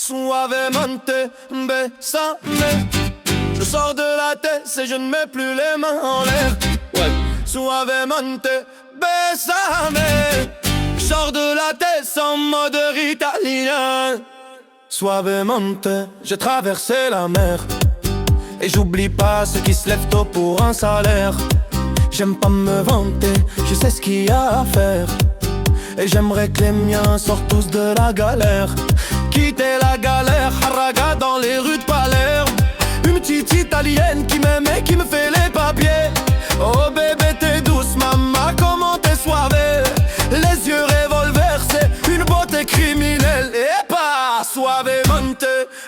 Suavemente, besame. Je sors de la tête et je ne mets plus les mains en l'air. Ouais. Suavemente, besame. Je sors de la tête en mode italien. Suavemente, j'ai traversé la mer. Et j'oublie pas ceux qui se lèvent tôt pour un salaire. J'aime pas me vanter, je sais ce qu'il y a à faire. Et j'aimerais que les miens sortent tous de la galère. Quitter la galère, haraga dans les rues de Palerme. Une petite italienne qui m'aime et qui me fait les papiers. Oh bébé t'es douce maman, comment t'es soivée. Les yeux revolver, c'est une beauté criminelle. Et pas suavemente,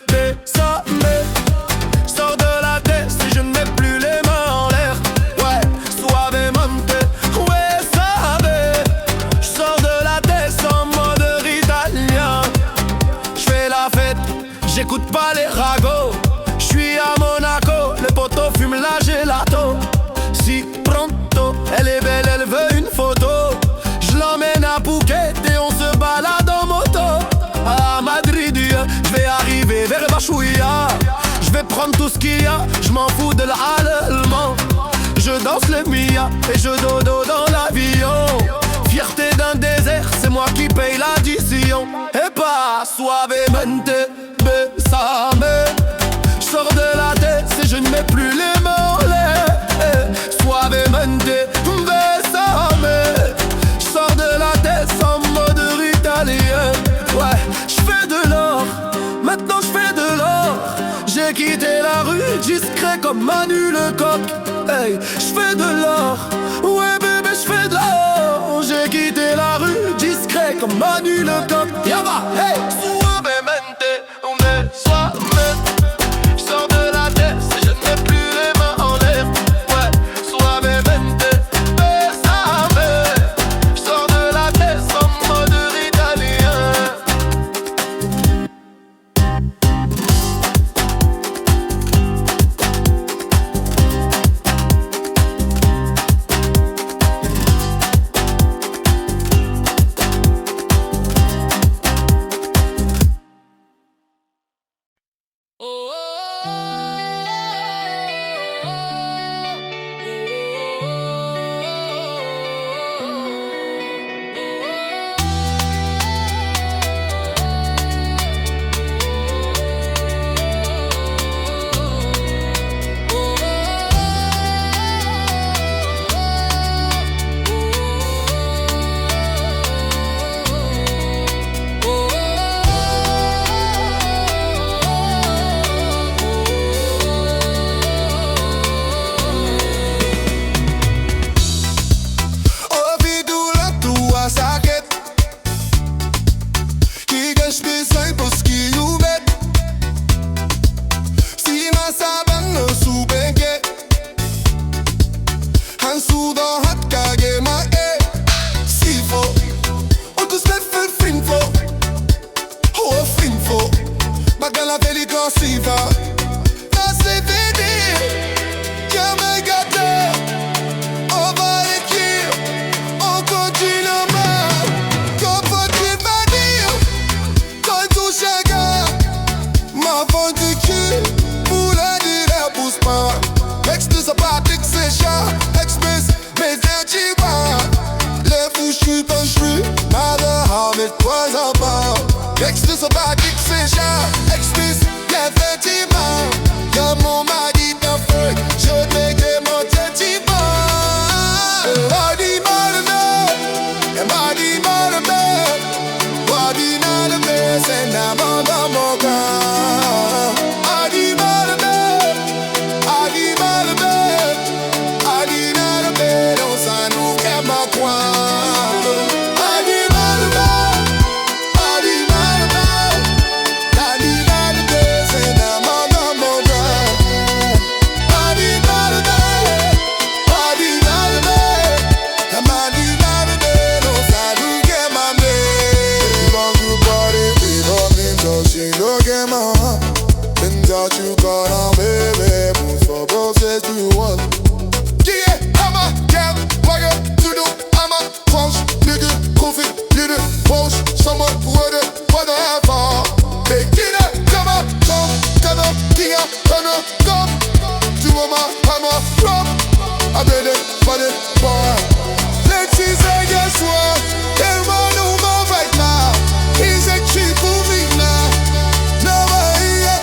besame. Sors de la tête si je ne mets plus les mains en l'air. Ouais, suavemente, ouais ça va. Je sors de la tête en mode italien. J'fais la fête, j'écoute pas les ragots. J'suis à Monaco, les potos fument la gelato. Si pronto, elle est belle, elle veut une photo. J'l'emmène à Phuket et on se balade en moto. À Madrid, j'vais arriver vers Bachouia. J'vais prendre tout ce qu'il y a, j'm'en fous de l'allemand. Je danse le Mia et je dodo dans l'avion. Fierté d'un désert, c'est moi qui paye l'addition. Et pas suavemente, besame. J'sors de la tête si je ne mets plus les mains en l'air. Suavemente, besame. J'sors de la tête en mode italien. Ouais, j'fais de l'or, maintenant j'fais de l'or. J'ai quitté la rue discret comme Manu le coq. Hey, j'fais de l'or, ouais bébé j'fais de l'or. J'ai quitté la rue discret comme Manu le coq. Yaba, hey, suavemente, besame. J'sors de la tête si je ne mets plus les mains en l'air. Ouais, suavemente, besame. J'sors de la tête en mode italien. woman, I'm a rum. I bet it, but it, boy. Let's see, say, guess what? Tell man who move right now. He's a cheap for me now. Nobody up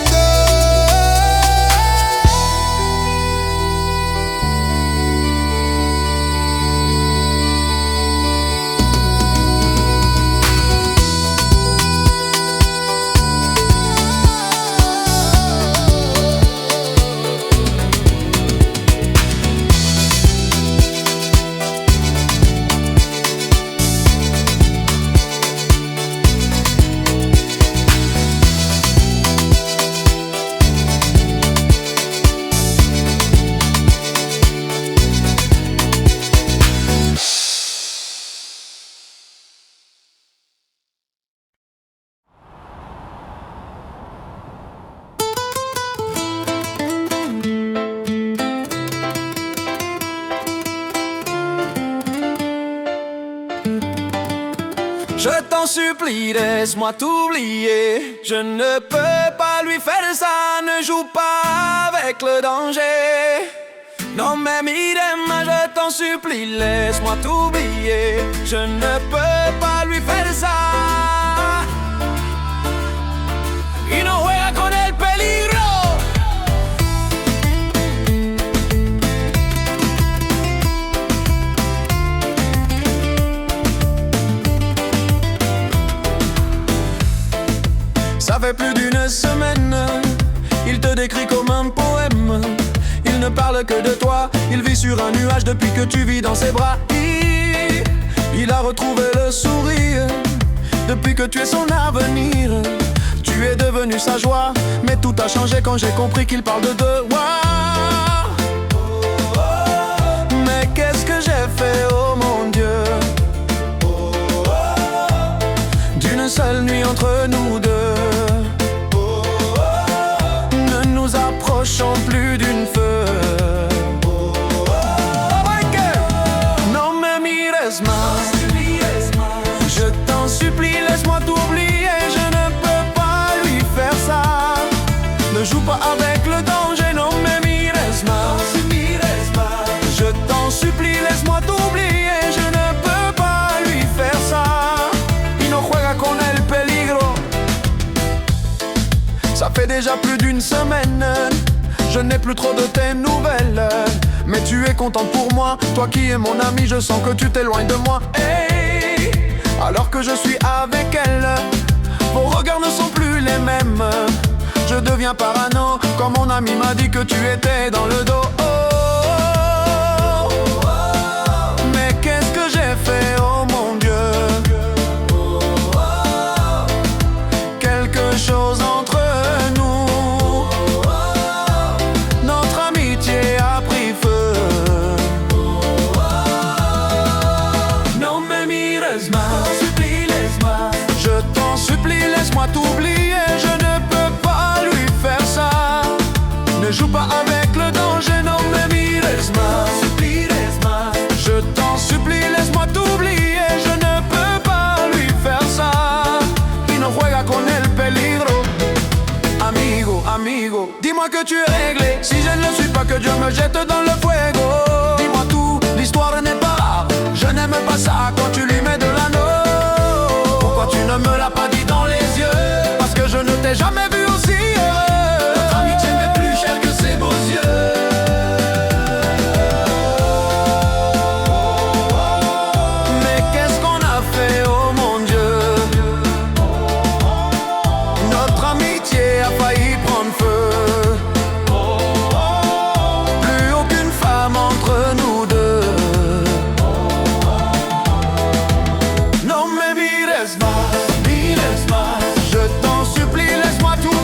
Je t'en supplie, laisse-moi t'oublier. Je ne peux pas lui faire ça, ne joue pas avec le danger. Non mais Mirema, je t'en supplie, laisse-moi t'oublier. Je ne peux pas lui faire ça. Y no juega con el peligro. Ça fait plus d'une semaine, il te décrit comme un poème. Il ne parle que de toi, il vit sur un nuage depuis que tu vis dans ses bras. Il a retrouvé le sourire depuis que tu es son avenir. Tu es devenu sa joie, mais tout a changé quand j'ai compris qu'il parle de deux. Mais qu'est-ce que j'ai fait, oh mon Dieu? D'une seule nuit entre nous deux. Approchons plus d'une feu. Non me mires más. Je t'en supplie, laisse-moi t'oublier. Je ne peux pas lui faire ça. Ne joue pas avec le danger. Non me mires más. Je t'en supplie, laisse-moi t'oublier. Je ne peux pas lui faire ça. Y no juega con el peligro. Ça fait déjà plus d'une semaine, je n'ai plus trop de tes nouvelles. Mais tu es contente pour moi, toi qui es mon ami, je sens que tu t'éloignes de moi. Hey, alors que je suis avec elle, vos regards ne sont plus les mêmes. Je deviens parano, quand mon ami m'a dit que tu étais dans le dos. Mais qu'est-ce que j'ai fait, oh mon Dieu? Quelque chose entre nous, notre amitié a pris feu. Non me mires más, je t'en supplie, laisse-moi t'oublier. Je ne peux pas lui faire ça. Ne joue pas avec le danger, non me mires más. Je t'en supplie, laisse-moi t'oublier. Je ne peux pas lui faire ça. Y no juega con el peligro. Amigo, amigo, dis-moi que tu es réglé. Si je ne le suis pas, que Dieu me jette dans le fuego. Dis-moi tout, l'histoire n'est pas rare. Je n'aime pas ça quand tu lui mets de l'anneau. Pourquoi tu ne me l'as pas dit dans les yeux? Parce que je ne t'ai jamais vu aussi heureux. Notre amitié m'est plus chère que ses beaux yeux. Mais qu'est-ce qu'on a fait, oh mon Dieu? Notre amitié a failli prendre feu. Plus aucune femme entre nous deux. Non me mires más, je t'en supplie, laisse-moi tout.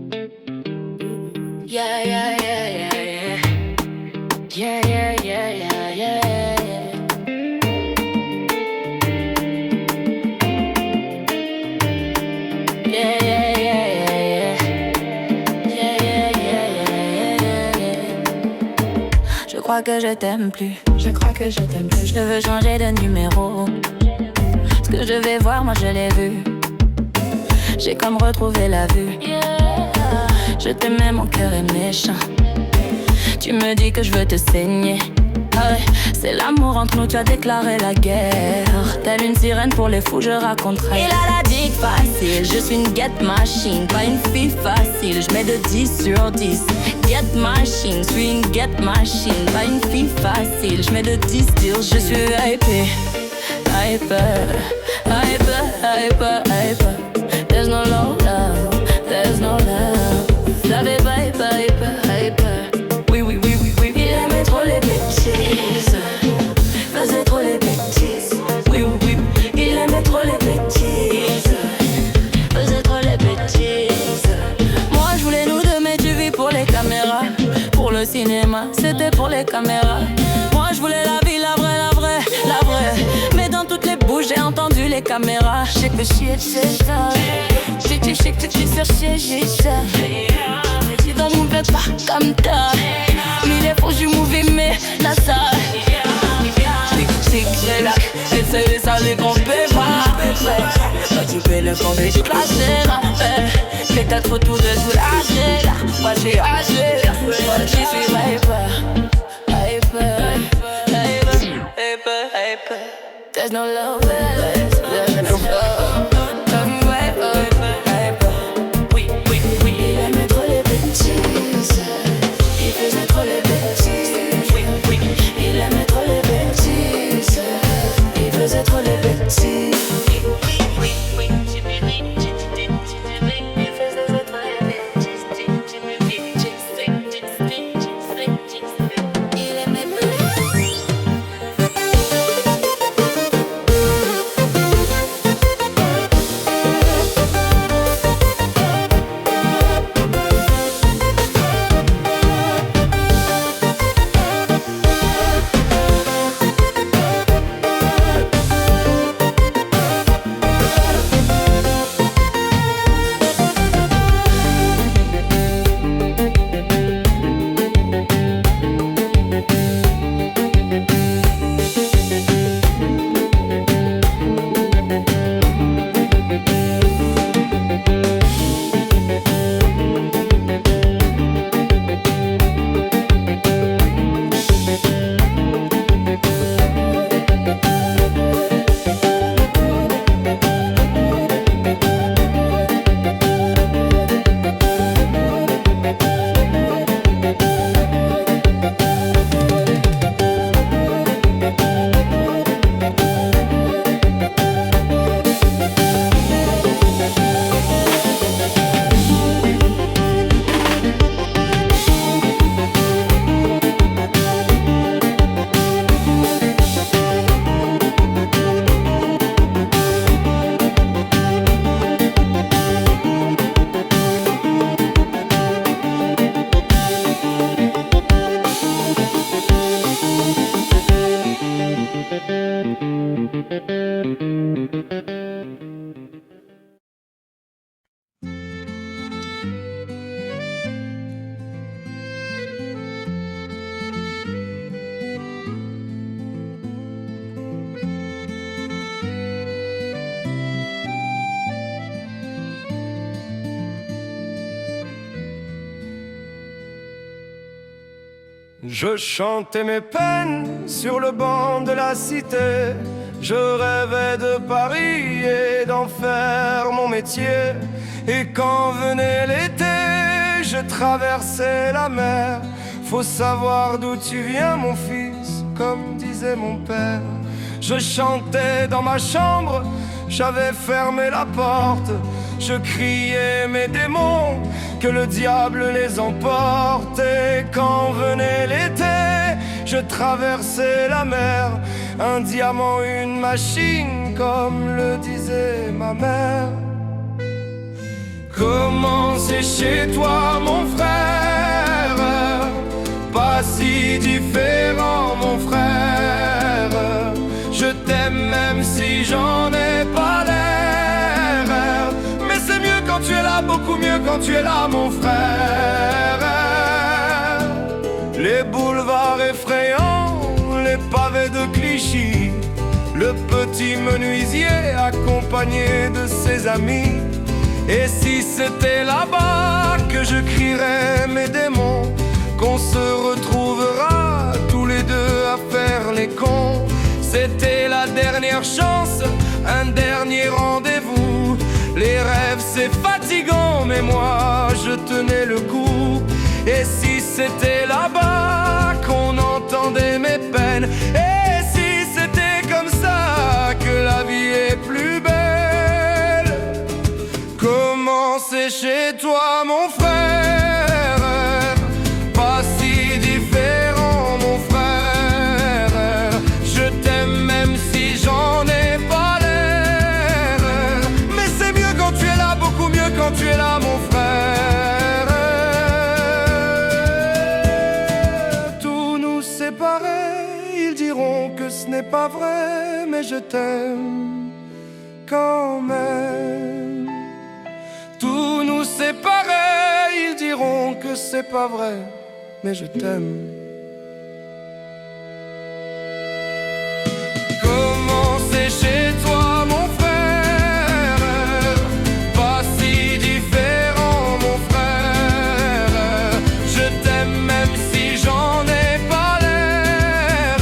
Yeah, yeah, yeah, yeah, yeah. Yeah, yeah, yeah, yeah, yeah. Yeah, yeah, yeah, yeah, yeah. Yeah, yeah, yeah, yeah, yeah, yeah. Je crois que je t'aime plus. Je crois que je t'aime plus. Je veux changer de numéro. Ce que je vais voir, moi je l'ai vu. J'ai comme retrouvé la vue. Je t'aimais, mon cœur est méchant. Tu me dis que je veux te saigner. Ah ouais, c'est l'amour entre nous, tu as déclaré la guerre. Telle une sirène pour les fous, je raconterai. Il a la dick facile, je suis une get machine. Pas une fille facile, je mets de 10 sur 10. Get machine, je suis une get machine. Pas une fille facile, je mets de 10 deals. Je suis hyper, hyper, hyper, hyper, hyper. There's no love, there's no love. J'avais pas hyper, hyper, hyper. Oui, oui, oui, oui, oui. Il aimait trop les bêtises. Faisait trop les bêtises. Oui, oui, oui. Il aimait trop les bêtises. Faisait trop les bêtises. Moi je voulais nous deux, mais tu vis pour les caméras. Pour le cinéma, c'était pour les caméras. Moi je voulais la vie, la vraie, la vraie, la vraie. Mais dans toutes les bouches, j'ai entendu les caméras. J'sais que shit, c'est ça. J'sais que tu sais chier, j'ai ça. Tu dans mon bed pas comme ça. Mais les faux, j'suis mauvais, mais la salle. C'est là, c'est ça, les grands bébés. Quand tu fais le camp, je place là. Fais ta trop tout de soulager là. Moi j'ai âgé, moi je suis hyper, hyper, hyper, hyper, hyper. There's no love, there's no love. Oui, oui, oui. Il aimait trop les bêtises. Il faisait trop les bêtises. Oui, oui. Il aimait trop les bêtises. Il faisait trop les bêtises. Je chantais mes peines sur le banc de la cité. Je rêvais de Paris et d'en faire mon métier. Et quand venait l'été, je traversais la mer. Faut savoir d'où tu viens, mon fils, comme disait mon père. Je chantais dans ma chambre, j'avais fermé la porte. Je criais mes démons, que le diable les emporte. Et quand venait l'été, je traversais la mer. Un diamant, une machine, comme le disait ma mère. Comment c'est chez toi mon frère? Pas si différent mon frère. Je t'aime même si j'en ai pas l'air. Mais c'est mieux quand tu es là, beaucoup mieux quand tu es là mon frère. Les boulevards effrayants, les pavés de Clichy, le petit menuisier accompagné de ses amis. Et si c'était là-bas que je crierais mes démons, qu'on se retrouvera tous les deux à faire les cons. C'était la dernière chance, un dernier rendez-vous. Les rêves c'est fatigant, mais moi je tenais le coup. Et si c'était là-bas qu'on entendait mes peines, et si c'était comme ça que la vie est plus belle. Comment c'est chez toi mon frère? Pas si différent mon frère. Je t'aime même si j'en ai pas l'air. Mais c'est mieux quand tu es là, beaucoup mieux quand tu es là mon frère. Tous nous séparer, ils diront que ce n'est pas vrai, mais je t'aime quand même. Tous nous séparer, ils diront que c'est pas vrai, mais je t'aime. Comment c'est chez toi mon frère? Pas si différent mon frère. Je t'aime même si j'en ai pas l'air.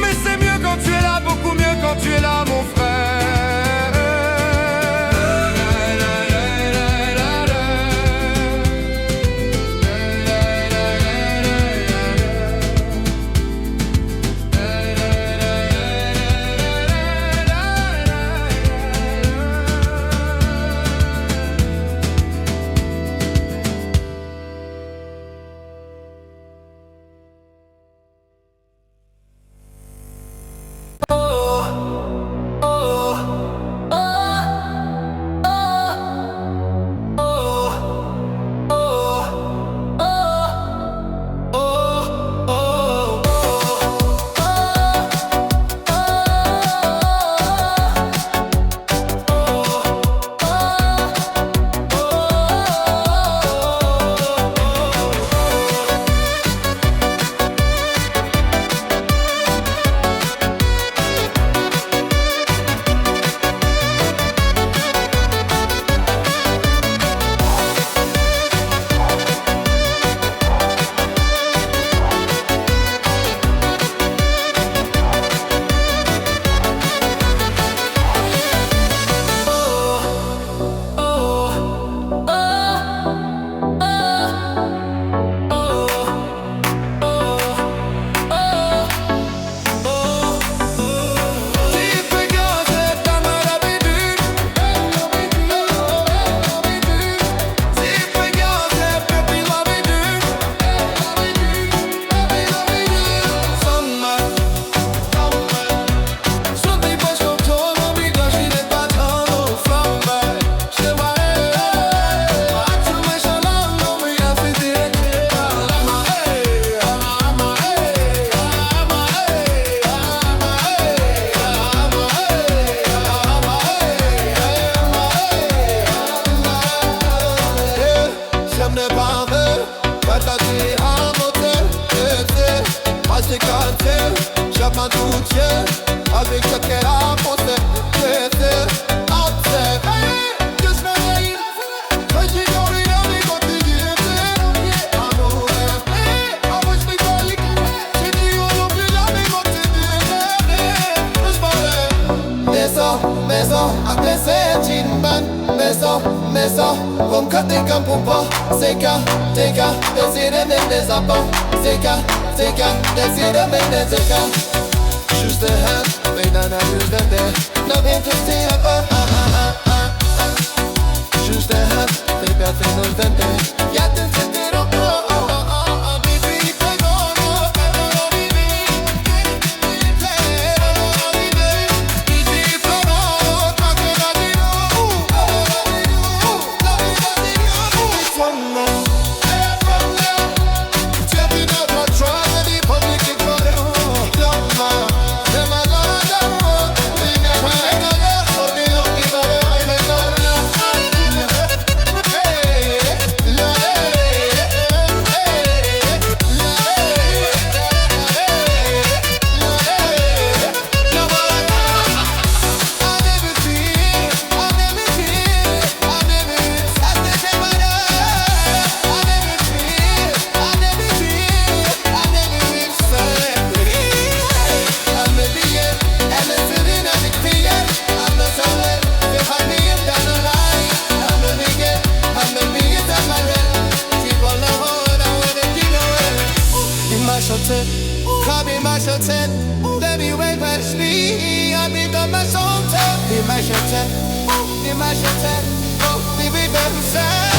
Mais c'est mieux quand tu es là, beaucoup mieux quand tu es là mon frère. Avec ce qu'elle a pensé, vom katika pupa, seka, teka, decide de zapa, seka, teka, decide de zeka. Juste hat, veda na yüzde, na bentusti apa, juste hat, veda na yüzde, yatin sentiro, bibi, tête. Let me way past me, I become my soul tap. Imagine tête, oh, baby, baby, sad.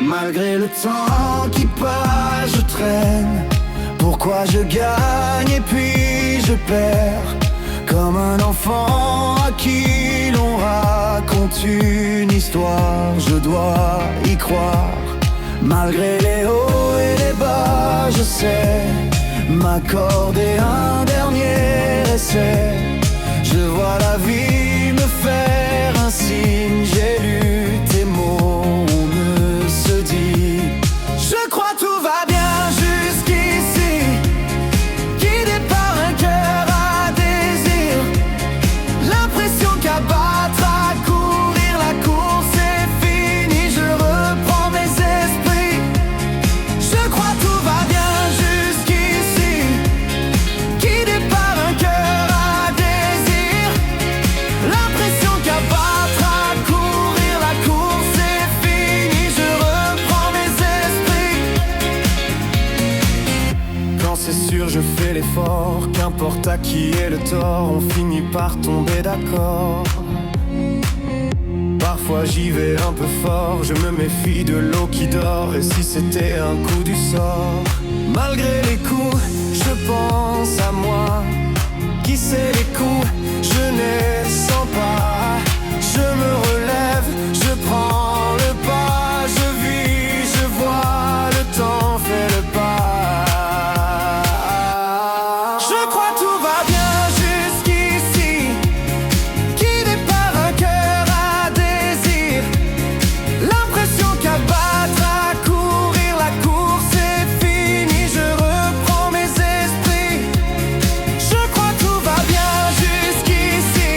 Malgré le temps qui passe, je traîne. Pourquoi je gagne et puis je perds? Comme un enfant à qui l'on raconte une histoire, je dois y croire. Malgré les hauts et les bas, je sais m'accorder un dernier essai. Je vois la vie me faire un signe, j'ai lu tes mots, on me se dit je crois tout va bien jusqu'ici, guidé par un cœur à désir. L'impression qu'à battre, à courir, la course est finie. Je reprends mes esprits, je crois tout va bien jusqu'ici, guidé par un cœur à désir. L'impression qu'à battre, à courir, la course est finie. Je reprends mes esprits. Quand c'est sûr je fais l'effort, qu'importe à qui est le tort, on finit par tomber d'accord. Parfois j'y vais un peu fort, je me méfie de l'eau qui dort. Et si c'était un coup du sort? Malgré les coups, je pense à moi. Qui sait les coups, je ne sens pas. Je me relève, je prends le pas. Je vis, je vois, le temps fait le pas. Je crois tout va bien jusqu'ici, guidé par un cœur à désir. L'impression qu'à battre, à courir, la course est finie. Je reprends mes esprits, je crois tout va bien jusqu'ici,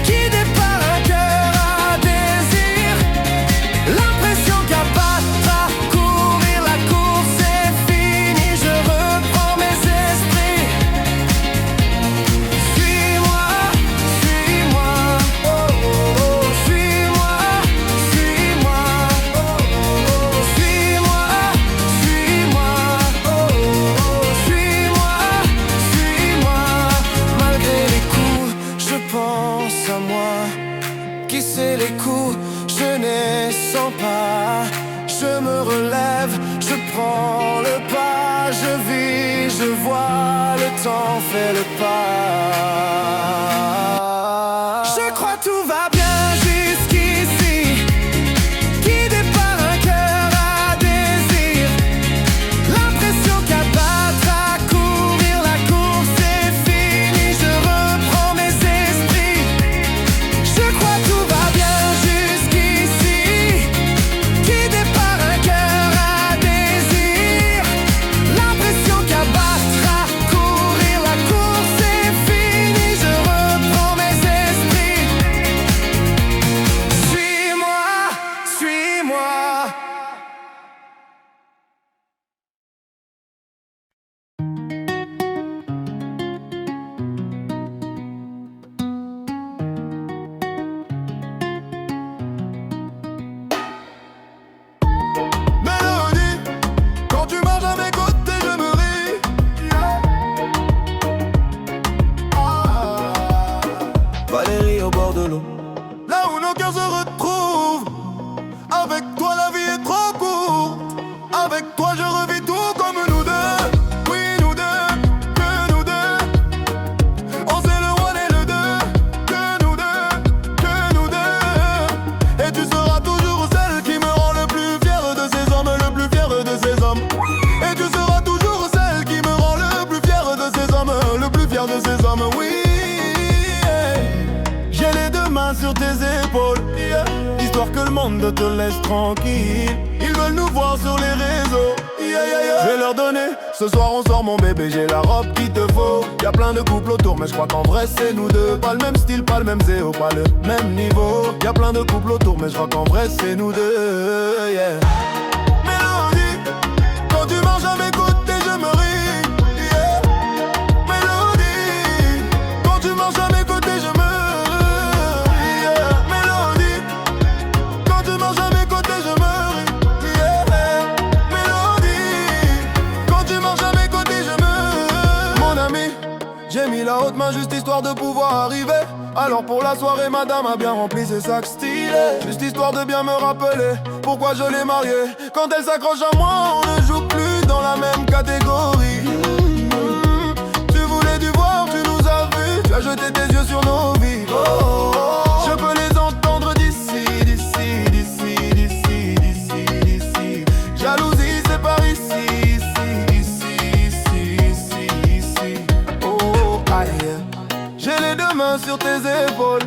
guidé par un cœur à désir. L'impression qu'à battre, à courir, la course est finie. Je reprends mes esprits. Suis-moi, suis-moi, oh, oh, oh. Suis-moi, suis-moi, oh, oh, oh. Suis-moi, suis-moi, oh, oh, oh. Suis-moi, suis-moi. Malgré les coups, je pense à moi. Qui sait les coups, je ne sens pas. Je me relève, je prends le pas. Je vis, je vois, le temps fait le pas. Je crois tout va bien jusqu'ici, guidé par un cœur à désir. L'impression qu'à battre, à courir, la course est finie. Je reprends mes esprits, je crois tout va bien jusqu'ici, guidé par un cœur à désir. L'impression qu'à battre, à courir, la course est finie. Je reprends mes sur tes épaules, yeah. Histoire que le monde te laisse tranquille. Ils veulent nous voir sur les réseaux, yeah, yeah, yeah. Je vais leur donner, ce soir on sort mon bébé, j'ai la robe qu'il te faut. Y'a plein de couples autour mais je crois qu'en vrai c'est nous deux. Pas le même style, pas le même zéo, pas le même niveau. Y'a plein de couples autour mais je crois qu'en vrai c'est nous deux, yeah. Mélodie, quand tu marches à mes côtés je me ris, yeah. Mélodie, quand tu marches à mes côtés je me ris, yeah. Mélodie, quand tu marches à mes côtés je me ris, yeah. Mélodie, quand tu marches à mes côtés je me ris. Mon ami, j'ai mis la haute main juste histoire de pouvoir arriver. Alors pour la soirée madame a bien rempli ses sacs stylés. Juste histoire de bien me rappeler pourquoi je l'ai mariée. Quand elle s'accroche à moi on ne joue plus dans la même catégorie. Tu voulais du voir, tu nous as vus, tu as jeté tes yeux sur nos vies. Je peux les entendre d'ici, d'ici, d'ici, d'ici, d'ici, d'ici. Jalousie c'est par ici, ici, ici, ici, ici, ici. Oh, aïe. J'ai les deux mains sur tes épaules,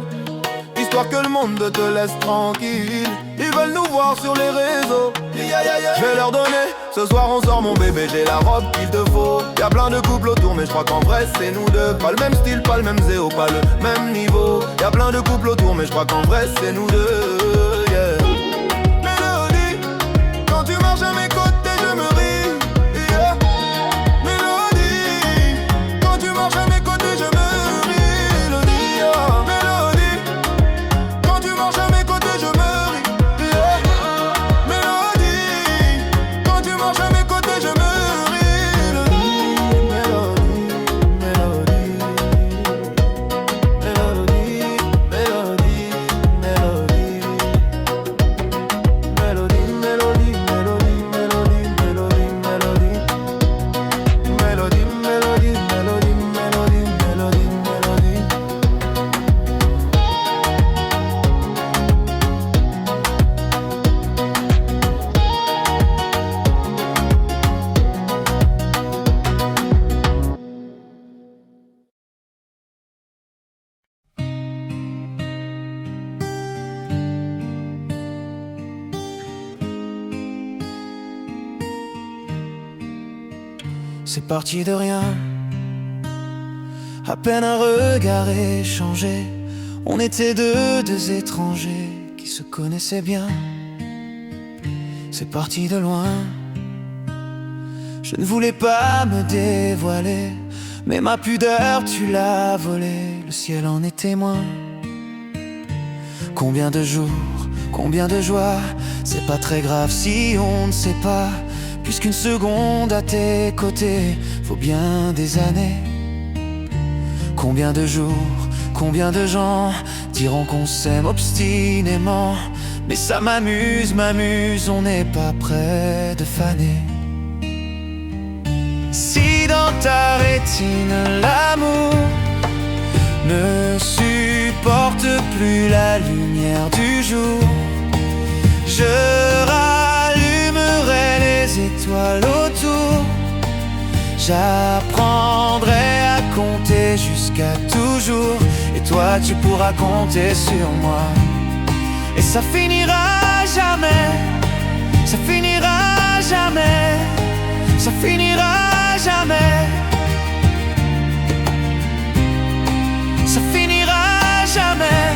histoire que le monde te laisse tranquille. Ils veulent nous voir sur les réseaux, yeah, yeah, yeah. Je vais leur donner, ce soir on sort mon bébé, j'ai la robe qu'il te faut. Y'a plein de couples autour mais je crois qu'en vrai c'est nous deux. Pas le même style, pas le même zéo, pas le même niveau. Y'a plein de couples autour mais je crois qu'en vrai c'est nous deux, yeah. Mélodie, quand tu marches à mes côtés je me ris, yeah. Mélodie, quand tu marches à mes côtés je me ris. C'est parti de rien, à peine un regard échangé. On était deux étrangers qui se connaissaient bien. C'est parti de loin, je ne voulais pas me dévoiler, mais ma pudeur tu l'as volée, le ciel en est témoin. Combien de jours, combien de joies, c'est pas très grave si on ne sait pas. Puisqu'une seconde à tes côtés vaut bien des années. Combien de jours, combien de gens diront qu'on s'aime obstinément. Mais ça m'amuse, m'amuse, on n'est pas près de faner. Si dans ta rétine l'amour ne supporte plus la lumière du jour, je rallumerai les étoiles autour. J'apprendrai à compter jusqu'à toujours, et toi tu pourras compter sur moi. Et ça finira jamais, ça finira jamais, ça finira jamais. Ça finira jamais,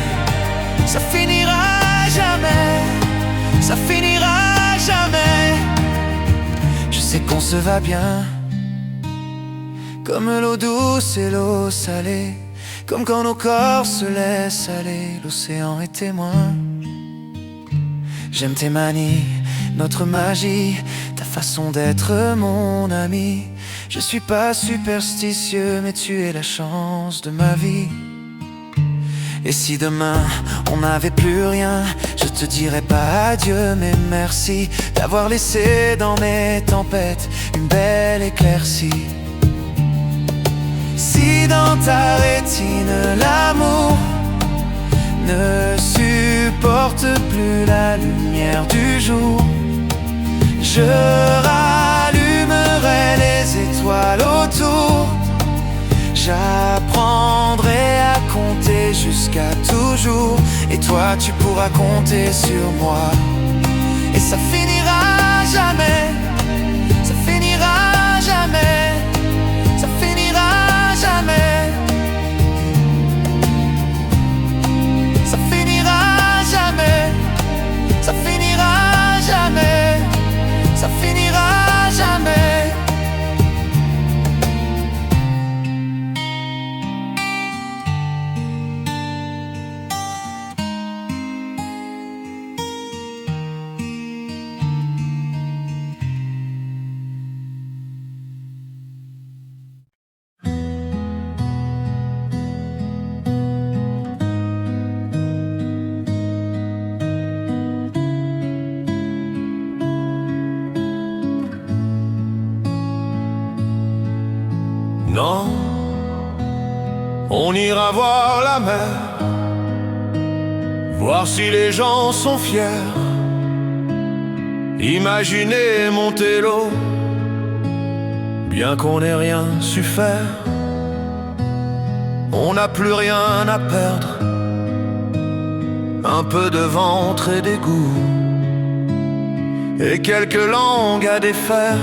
ça finira jamais, ça finira jamais. Je sais qu'on se va bien, comme l'eau douce et l'eau salée, comme quand nos corps se laissent aller, l'océan est témoin. J'aime tes manies, notre magie, ta façon d'être mon ami. Je suis pas superstitieux, mais tu es la chance de ma vie. Et si demain on n'avait plus rien, je te dirais pas adieu mais merci d'avoir laissé dans mes tempêtes une belle éclaircie. Si dans ta rétine l'amour ne supporte plus la lumière du jour, je rallumerai les étoiles autour. J'apprendrai à compter jusqu'à toujours. Et toi tu pourras compter sur moi. Et ça finira jamais, ça finira jamais, ça finira jamais. Ça finira jamais, ça finira jamais, ça finira jamais. Non, on ira voir la mer, voir si les gens sont fiers. Imaginez monter l'eau, bien qu'on n'ait rien su faire. On n'a plus rien à perdre, un peu de ventre et d'égout, et quelques langues à défaire,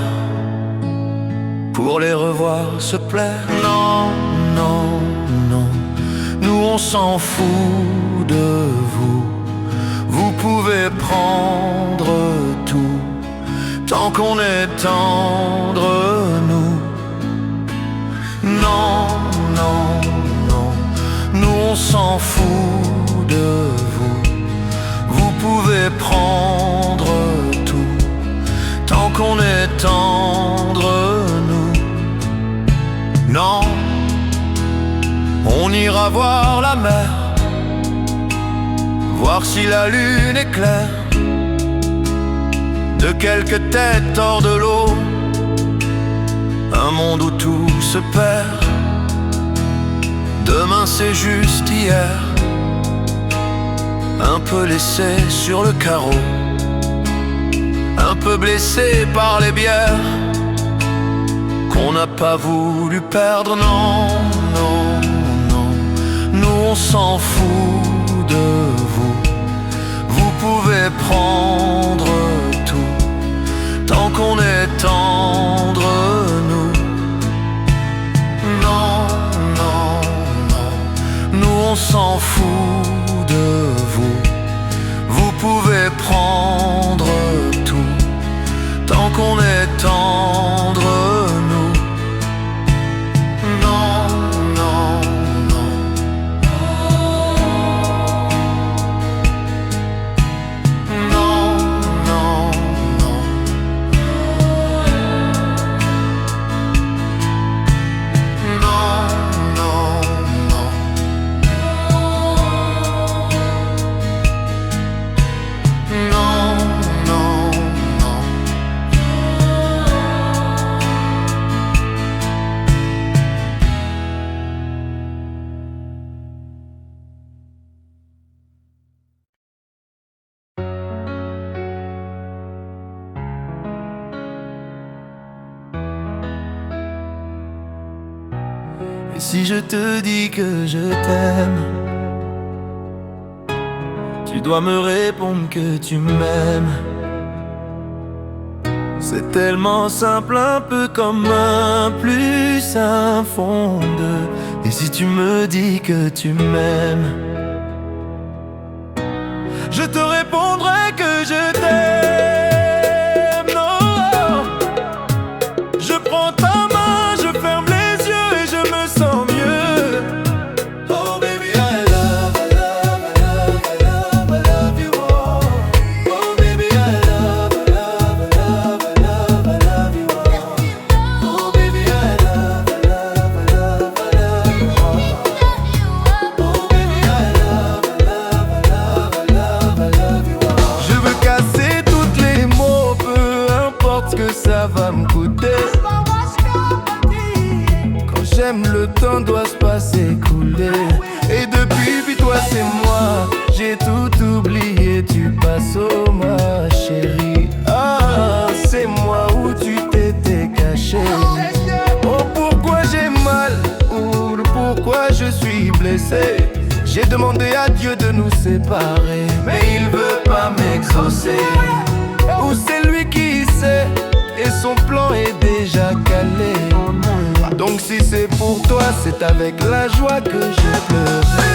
pour les revoir se plaire. Non, non, non, nous on s'en fout de vous. Vous pouvez prendre tout, tant qu'on est tendre nous. Non, non, non, nous on s'en fout de vous. Vous pouvez prendre tout, tant qu'on est tendre nous. Non, on ira voir la mer, voir si la lune est claire. De quelques têtes hors de l'eau, un monde où tout se perd. Demain c'est juste hier, un peu laissé sur le carreau, un peu blessé par les bières qu'on n'a pas voulu perdre. Non, non, non, nous on s'en fout de vous. Vous pouvez prendre tout, tant qu'on est tendre nous. Non, non, non, nous on s'en fout de vous. Vous pouvez prendre tout, tant qu'on est tendre nous. Non, non, non. Non, non, non. Non, non, non. Non, non, non. Et si je te dis que je t'aime, tu dois me répondre que tu m'aimes. C'est tellement simple, un peu comme un plus un fond de. Et si tu me dis que tu m'aimes, je te répondrai que je t'aime. Non, je prends ta main, je ferme les yeux et je me sens mieux. Oh baby, I love, I love, I love, I love, I love you all. Oh baby, I love, I love, I love, I love, I love you all. Oh baby, I love, I love, I love, I love you all. Oh baby, I love, I love, I love, I love, I love you all. Je veux casser toutes les mots, peu importe ce que ça va me coûter. Quand j'aime, le temps doit se passer, couler. Et depuis, puis toi c'est moi, j'ai tout oublié, tu passes au ma chérie. Ah, c'est moi où tu t'étais caché. Oh, pourquoi j'ai mal, ou pourquoi je suis blessé. J'ai Dieu de nous séparer, mais il veut pas m'exaucer. Ou c'est lui qui sait, et son plan est déjà calé. Donc si c'est pour toi, c'est avec la joie que je pleurerai.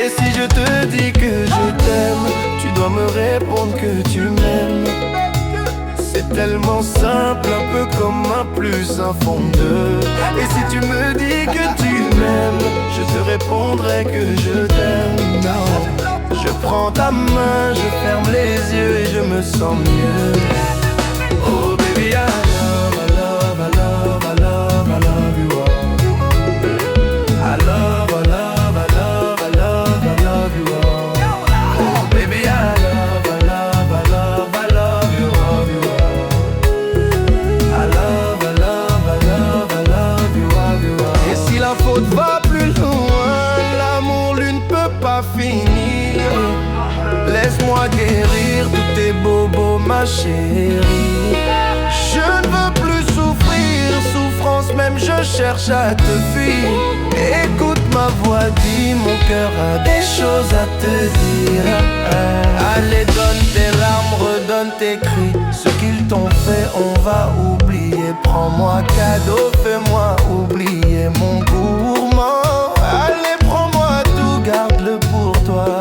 Et si je te dis que je t'aime, tu dois me répondre que tu m'aimes. C'est tellement simple, un peu comme un plus un font deux. Et si tu me dis que tu m'aimes, je te répondrai que je t'aime. Non, je prends ta main, je ferme les yeux et je me sens mieux. Oh baby, I love, I love, I love, I love, I love you all. I love, I love, I love, I love, I love you all. Oh baby, I love, I love, I love, I love you all. I love, I love, I love, I love you all. Et si la faute va plus loin, l'amour lui ne peut pas finir. Laisse-moi guérir tous tes bobos, ma chérie. Je ne veux plus souffrir, souffrance même je cherche à te fuir. Écoute ma voix, dis mon cœur a des choses à te dire. Allez donne tes larmes, redonne tes cris. Ce qu'ils t'ont fait on va oublier. Prends-moi cadeau, fais-moi oublier mon gourmand. Allez prends-moi tout, garde-le pour toi.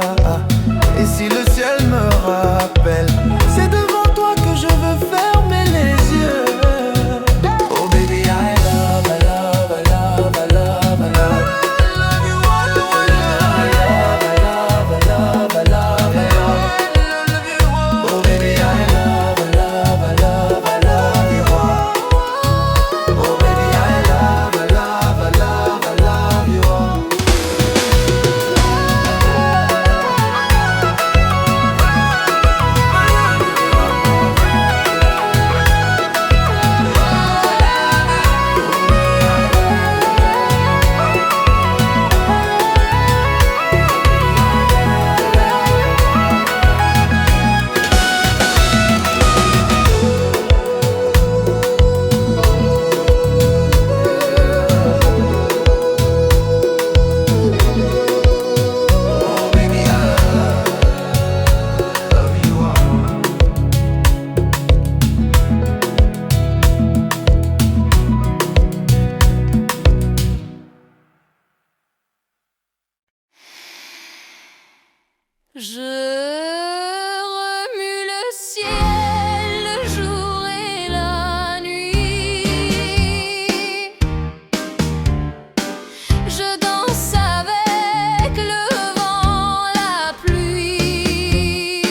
Et si le ciel me rappelle, c'est devant toi que je veux fermer les yeux. Oh baby, I love, I love, I love, I love, I love. I love you all the way. I love, I love, I love, I love. Oh baby, I love, I love, I love, I love you all. Oh baby, I love, I love, I love, I love you all. Je remue le ciel, le jour et la nuit. Je danse avec le vent, la pluie.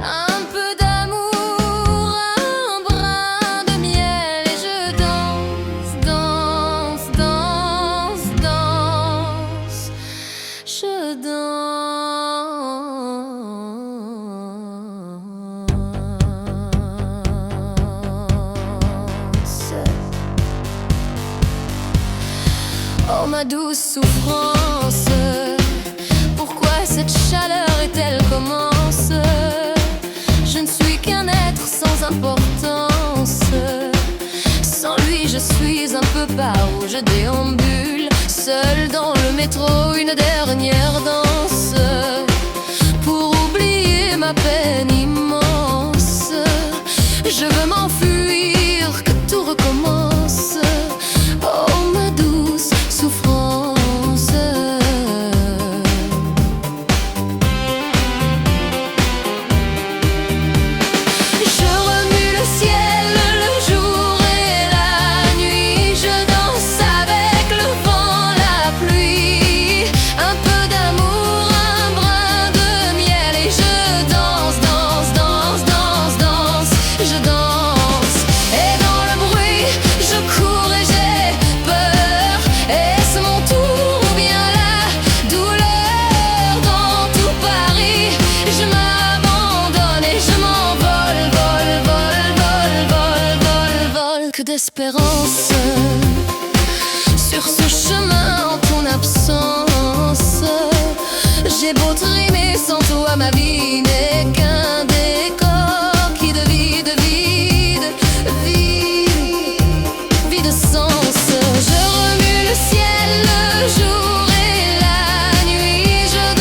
Un peu d'amour, un brin de miel. Et je danse, danse, danse, danse. Je danse. Oh ma douce souffrance, pourquoi cette chaleur est-elle commence? Je ne suis qu'un être sans importance. Sans lui je suis un peu par où je déambule. Seul dans le métro, une dernière danse pour oublier ma peine immense. Je veux m'enfuir, que tout recommence. Oh ma douce souffrance. Je remue le ciel, le jour et la nuit. Je danse avec le vent, la pluie. Un peu d'amour, un brin de miel. Et je danse, danse, danse, danse, danse. Je danse. Et dans le bruit, je cours et j'ai peur. Est-ce mon tour ou bien la douleur? Dans tout Paris, je m'abandonne et je m'envole. Vol, vol, vol, vol, vol, vol. Que d'espérance sur ce chemin en ton absence. J'ai beau trimer sans toi, ma vie n'est qu'un décor qui de vide, vide, vide, vide sens. Je remue le ciel, le jour et la nuit. Je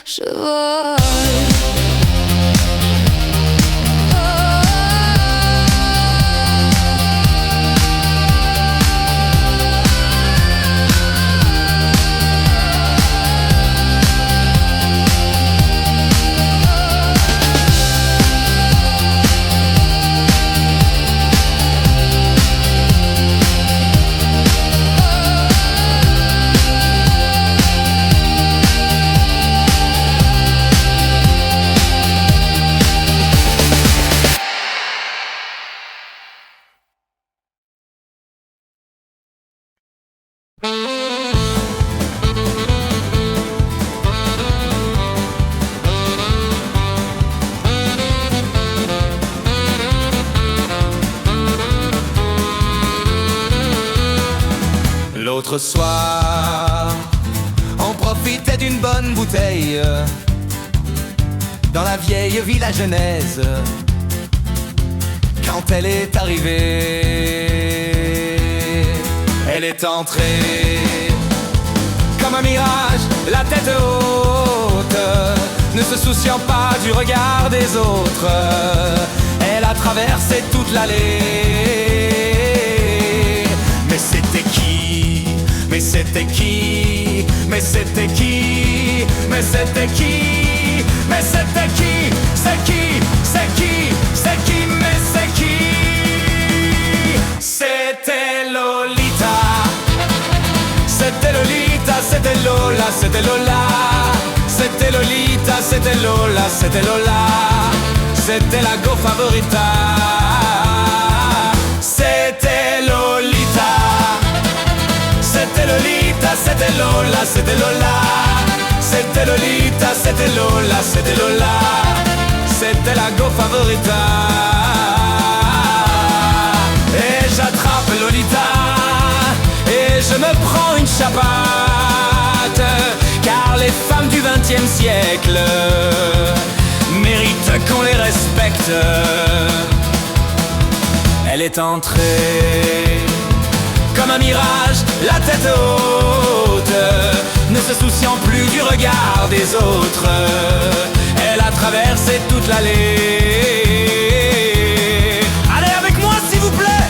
je vole. L'autre soir, on profitait d'une bonne bouteille dans la vieille villa Genèse. Quand elle est arrivée, elle est entrée comme un mirage, la tête haute, ne se souciant pas du regard des autres. Elle a traversé toute l'allée. Mais c'était qui? Mais c'était qui? Mais c'était qui? Mais c'était qui? Mais c'était qui? C'est qui? C'est qui? C'est qui? Mais c'est qui? C'était Lolita. C'était Lolita, c'était Lola, c'était Lola. C'était Lolita, c'était Lola, c'était Lola. C'était la go favorita. C'était Lolita. C'était Lolita, c'était Lola, c'était Lola. C'était Lolita, c'était Lola, c'était Lola. C'était la go favorita. Et j'attrape Lolita et je me prends une chapate. Car les femmes du XXe siècle méritent qu'on les respecte. Elle est entrée comme un mirage, la tête haute, ne se souciant plus du regard des autres. Elle a traversé toute l'allée. Allez avec moi s'il vous plaît.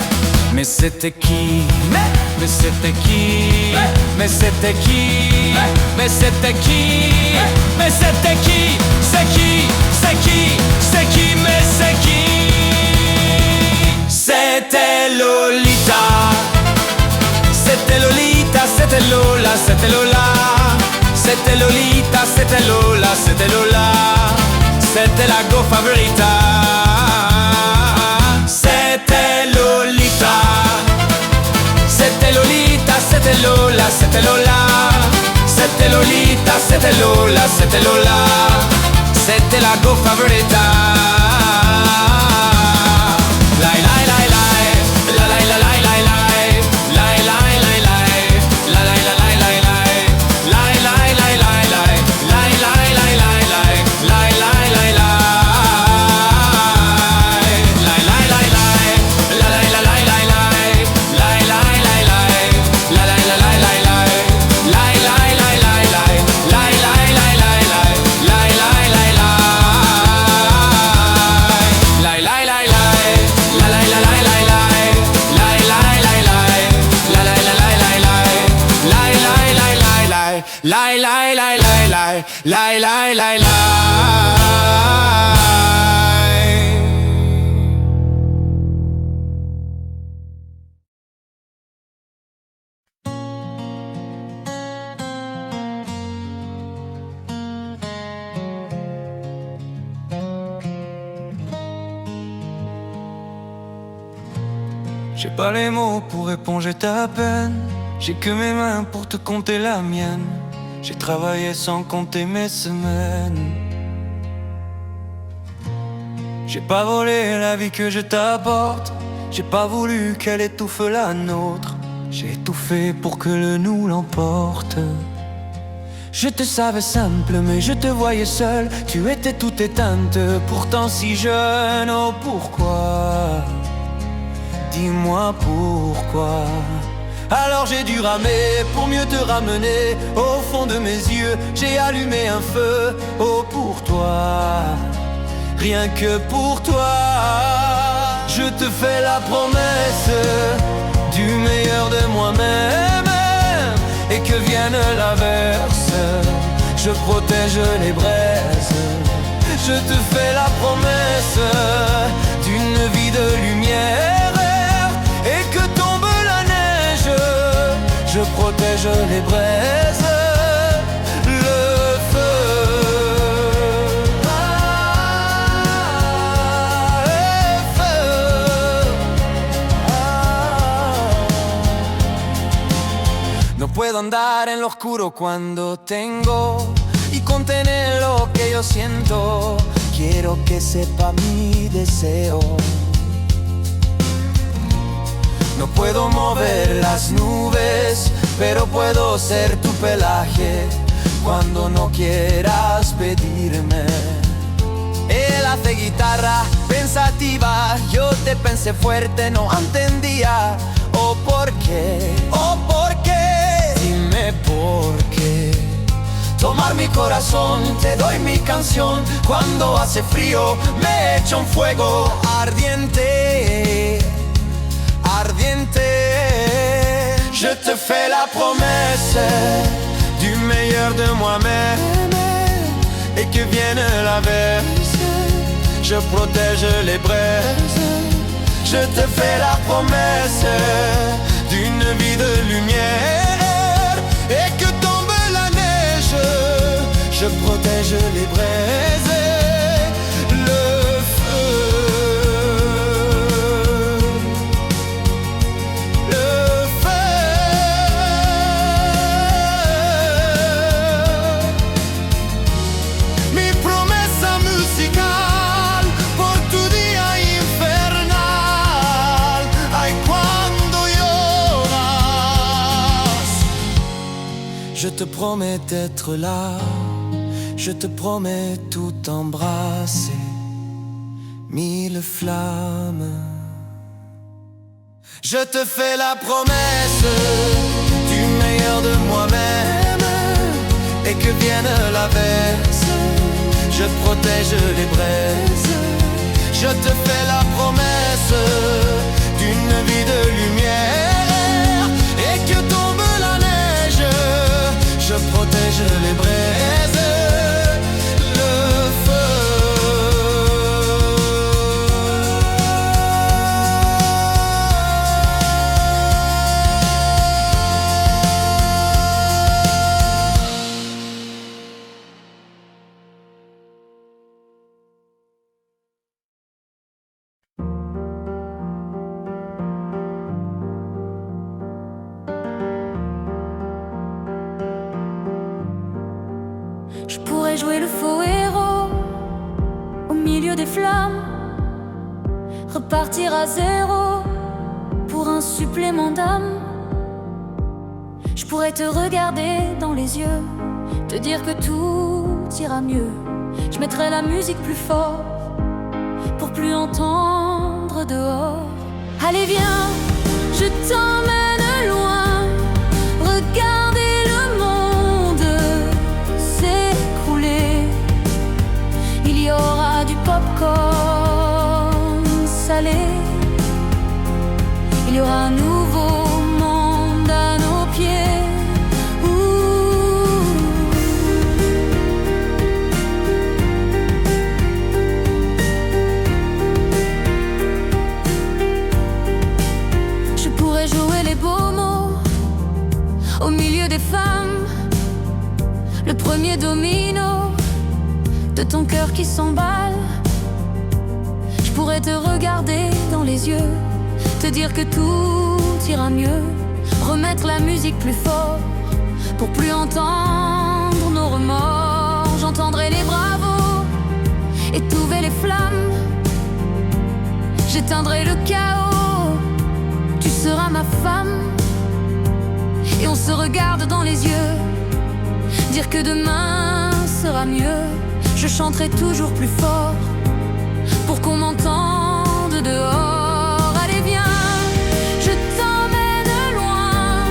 Mais c'était qui? Mais c'était qui? Mais c'était qui? Mais c'était qui? Mais c'était qui? C'est qui? C'est qui? C'est qui? Mais c'est qui? C'était Lolita. C'était Lolita, c'était Lola, c'était Lola. C'était Lolita, c'était Lola, c'était Lola. C'était la go favorita. C'était Lolita. C'était Lolita, c'était Lola, c'était Lola. C'était Lolita, c'était Lola, c'était Lola. C'était la go favorita. Lai lai lai lai, la lai la lai lai lai. Lai lai lai lai lai, lai lai lai lai. J'ai pas les mots pour éponger ta peine. J'ai que mes mains pour te compter la mienne. J'ai travaillé sans compter mes semaines. J'ai pas volé la vie que je t'apporte. J'ai pas voulu qu'elle étouffe la nôtre. J'ai tout fait pour que le nous l'emporte. Je te savais simple mais je te voyais seule. Tu étais toute éteinte, pourtant si jeune. Oh pourquoi? Dis-moi pourquoi? Alors j'ai dû ramer pour mieux te ramener. Au fond de mes yeux, j'ai allumé un feu. Oh pour toi, rien que pour toi. Je te fais la promesse du meilleur de moi-même. Et que vienne l'averse, je protège les braises. Je te fais la promesse d'une vie de lumière. Et que tombe la neige, je protège les braises. Le feu, le feu. No puedo andar en lo oscuro cuando tengo y contener lo que yo siento. Quiero que sepa mi deseo. No puedo mover las nubes, pero puedo ser tu pelaje cuando no quieras pedirme. Él hace guitarra pensativa, yo te pensé fuerte, no entendía. Oh, ¿por qué? Oh, ¿por qué? Dime por qué. Tomar mi corazón, te doy mi canción. Cuando hace frío, me echo un fuego ardiente, ardiente. Je te fais la promesse du meilleur de moi-même. Et que vienne l'averse, je protège les braises. Je te fais la promesse d'une vie de lumière. Et que tombe la neige, je protège les braises. Le feu, le feu. Mi promessa musicale por tu día infernal. Ay, cuando lloras. Je te promets d'être là. Je te promets tout embrasser, mille flammes. Je te fais la promesse du meilleur de moi-même. Et que vienne l'averse, je protège les braises. Je te fais la promesse d'une vie de lumière. Et que tombe la neige, je protège les braises. Je pourrais jouer le faux héros au milieu des flammes, repartir à zéro pour un supplément d'âme. Je pourrais te regarder dans les yeux, te dire que tout ira mieux. Je mettrai la musique plus fort pour plus entendre dehors. Allez viens, je t'emmène loin, regarder le monde s'écrouler. Il y aura du popcorn salé, il y aura un nouveau monde à nos pieds. Je pourrais jouer les beaux mots au milieu des femmes, le premier domino de ton cœur qui s'emballe. Je pourrais te regarder dans les yeux, te dire que tout ira mieux, remettre la musique plus fort pour plus entendre nos remords. J'entendrai les bravos, étouffer les flammes, j'éteindrai le chaos. Tu seras ma femme et on se regarde dans les yeux, dire que demain sera mieux. Je chanterai toujours plus fort pour qu'on m'entende dehors. Allez viens, je t'emmène loin,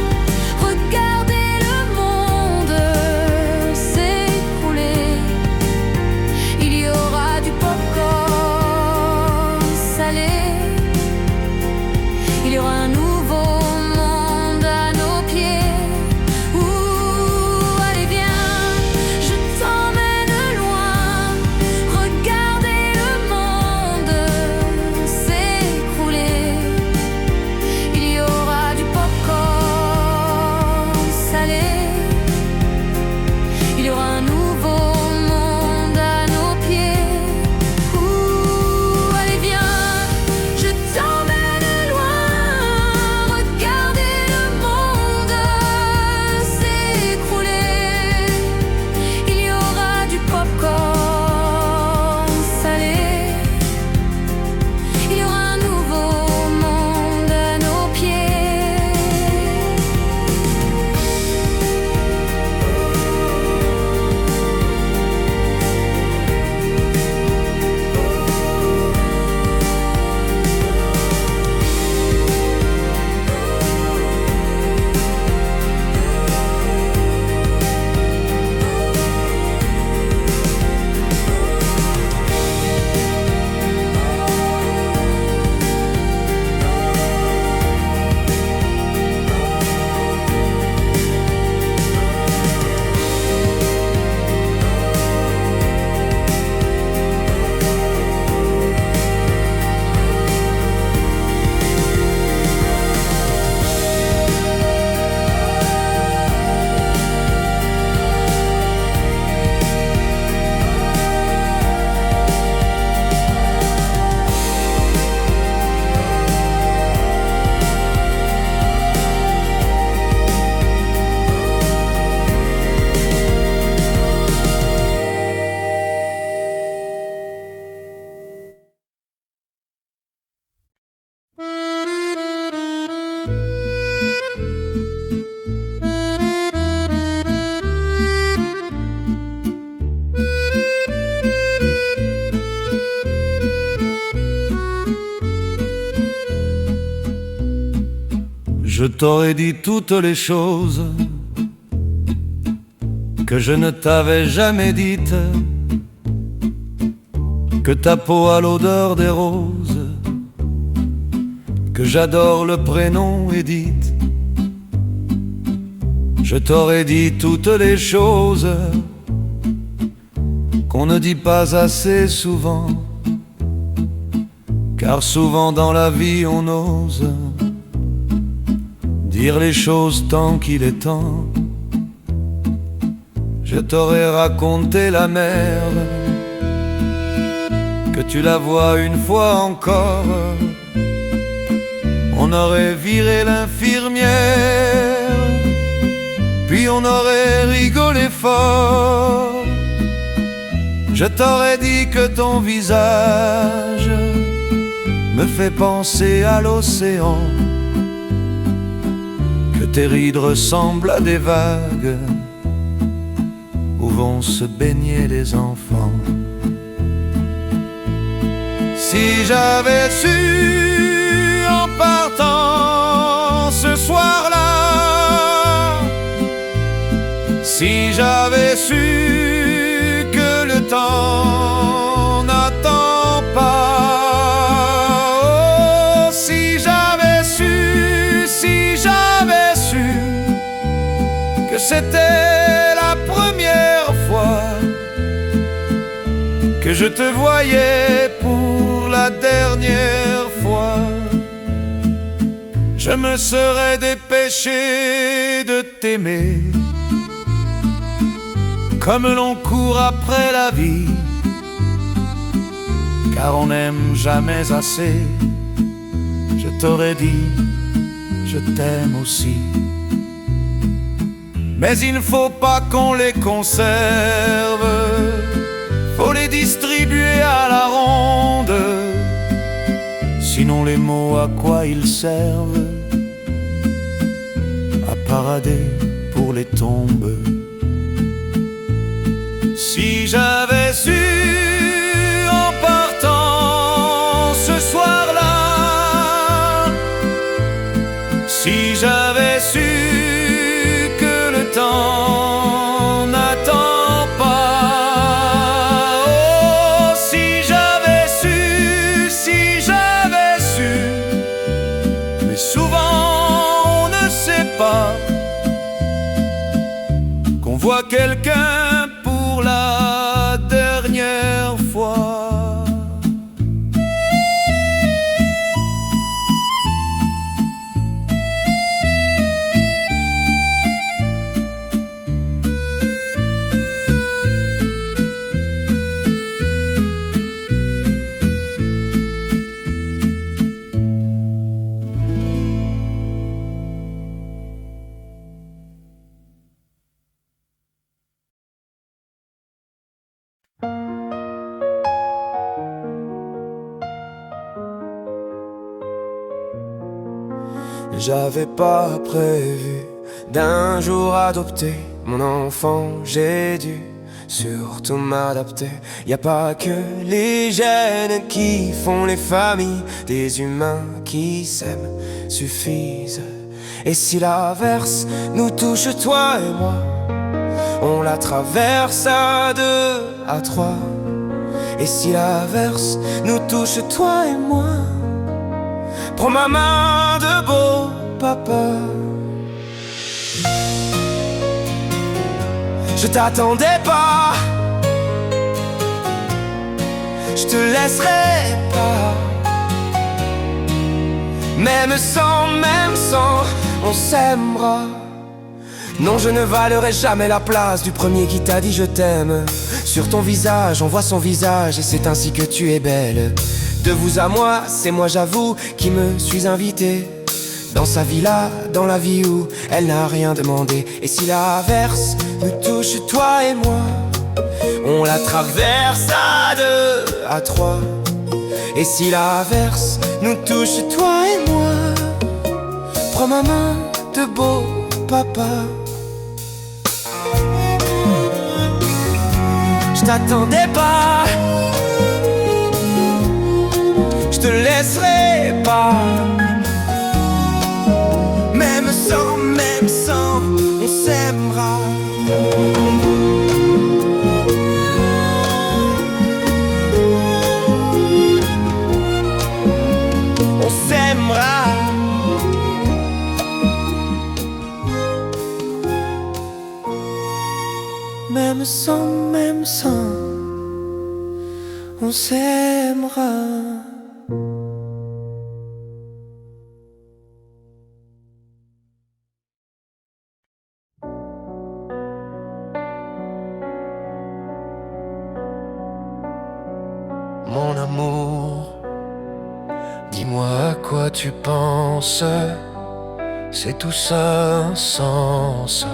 Je t'aurais dit toutes les choses que je ne t'avais jamais dites, que ta peau a l'odeur des roses, que j'adore le prénom Edith. Je t'aurais dit toutes les choses qu'on ne dit pas assez souvent, car souvent dans la vie on ose dire les choses tant qu'il est temps. Je t'aurais raconté la merde, que tu la vois une fois encore. On aurait viré l'infirmière, puis on aurait rigolé fort. Je t'aurais dit que ton visage me fait penser à l'océan, que tes rides ressemblent à des vagues où vont se baigner les enfants. Si j'avais su en partant ce soir-là, si j'avais su que le temps n'attend pas, oh, si j'avais su que c'était la première fois que je te voyais pour la dernière fois, je me serais dépêché de t'aimer comme l'on court après la vie, car on n'aime jamais assez. Je t'aurais dit, je t'aime aussi. Mais il ne faut pas qu'on les conserve, faut les distribuer à la ronde, sinon les mots à quoi ils servent? À parader pour les tombes. Si j'avais su en partant ce soir-là, si j'avais su que le temps n'attend pas, oh, si j'avais su, mais souvent on ne sait pas qu'on voit quelqu'un pour la dernière fois. J'avais pas prévu d'un jour adopter mon enfant, j'ai dû surtout m'adapter. Y a pas que les gènes qui font les familles, des humains qui s'aiment suffisent. Et si l'averse nous touche, toi et moi, on la traverse à deux, à trois. Et si l'averse nous touche, toi et moi, prends ma main de beau papa. Je t'attendais pas, je te laisserai pas. Même sans, on s'aimera. Non, je ne valerai jamais la place du premier qui t'a dit je t'aime. Sur ton visage, on voit son visage et c'est ainsi que tu es belle. De vous à moi, c'est moi j'avoue qui me suis invité dans sa villa, dans la vie où elle n'a rien demandé. Et si l'averse nous touche, toi et moi, on la traverse à deux, à trois. Et si l'averse nous touche, toi et moi, prends ma main de beau papa. Je t'attendais pas, je te laisserai pas. on s'aimera. Mon amour, dis-moi à quoi tu penses. C'est tout ça un sens.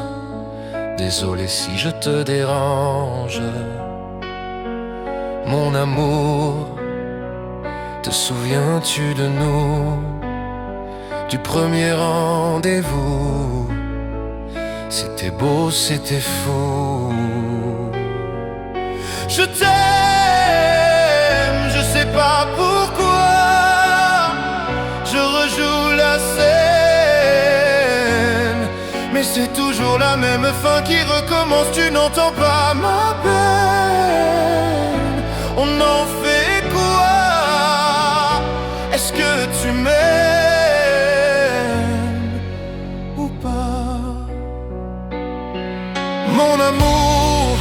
Désolé si je te dérange. Mon amour, te souviens-tu de nous, du premier rendez-vous? C'était beau, c'était fou. Je t'aime, je sais pas pourquoi. Je rejoue la scène, mais c'est toujours la même fin qui recommence. Tu n'entends pas ma peine. On en fait quoi? Est-ce que tu m'aimes ou pas? Mon amour,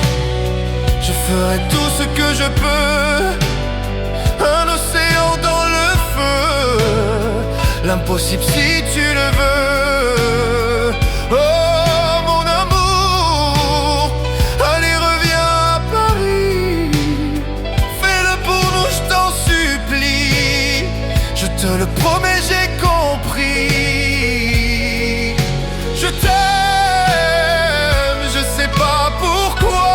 je ferai tout ce que je peux. Un océan dans le feu, l'impossible si tu le veux. Oh mon amour, allez reviens à Paris. Fais-le pour nous, je t'en supplie. Je te le promets, j'ai compris. Je t'aime, je sais pas pourquoi.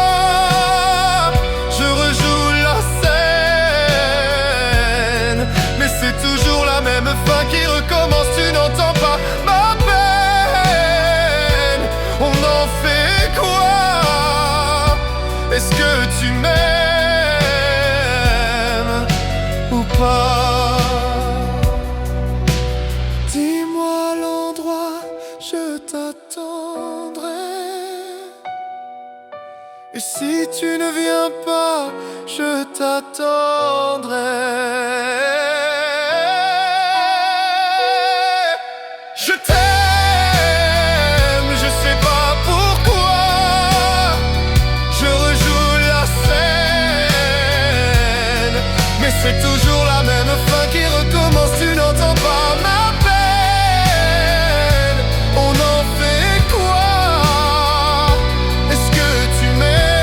C'est toujours la même fin qui recommence. Tu n'entends pas ma peine. On en fait quoi? Est-ce que tu m'aimes ou pas? Dis-moi l'endroit, je t'attendrai. Et si tu ne viens pas, je t'attendrai. Je t'aime, je sais pas pourquoi. Je rejoue la scène, mais c'est toujours la même fin qui recommence. Tu n'entends pas ma peine. On en fait quoi? Est-ce que tu m'aimes?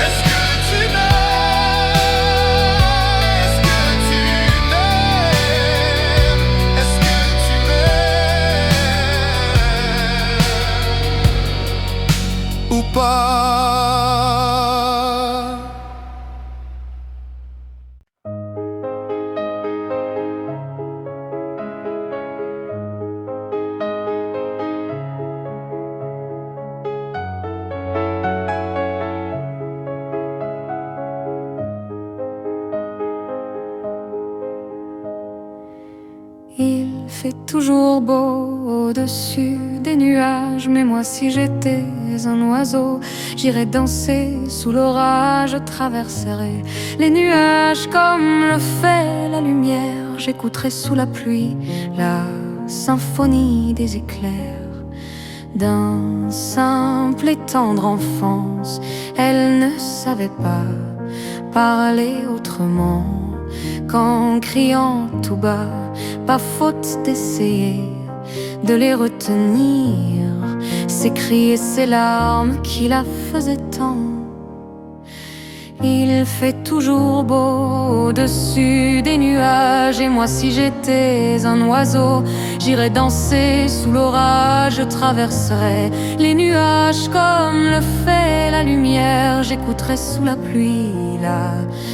Est-ce que tu m'aimes? Ou pas? Il fait toujours beau au-dessus des nuages, mais moi si j'étais un oiseau, j'irais danser sous l'orage, je traverserais les nuages comme le fait la lumière. J'écouterais sous la pluie la symphonie des éclairs d'un simple et tendre enfance. Elle ne savait pas parler autrement qu'en criant tout bas. Pas faute d'essayer de les retenir, ces cris et ces larmes qui la faisaient tant. Il fait toujours beau au-dessus des nuages, et moi si j'étais un oiseau, j'irais danser sous l'orage, je traverserais les nuages comme le fait la lumière. J'écouterais sous la pluie la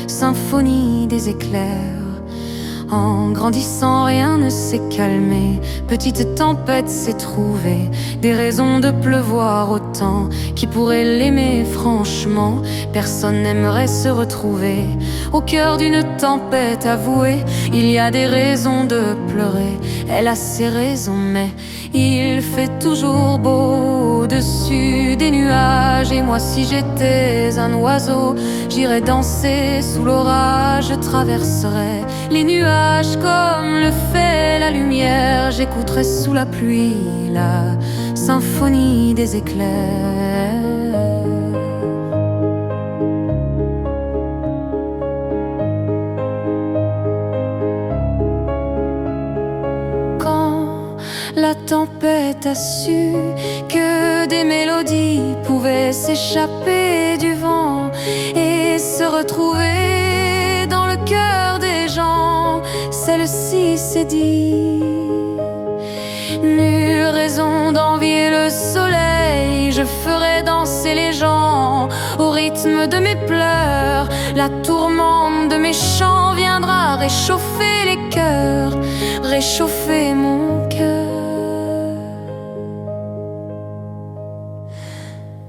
symphonie des éclairs. En grandissant, rien ne s'est calmé. Petite tempête s'est trouvée, des raisons de pleuvoir autant. Qui pourrait l'aimer franchement? Personne n'aimerait se retrouver au cœur d'une tempête avouée. Il y a des raisons de pleurer, elle a ses raisons, mais il fait toujours beau au-dessus des nuages. Et moi si j'étais un oiseau, j'irais danser sous l'orage, je traverserais les nuages comme le fait la lumière. J'écouterais sous la pluie la symphonie des éclairs. jamais t'as su que des mélodies pouvaient s'échapper du vent et se retrouver dans le cœur des gens. Celle-ci s'est dit: nulle raison d'envier le soleil, je ferai danser les gens au rythme de mes pleurs. La tourmente de mes chants viendra réchauffer les cœurs, réchauffer mon cœur.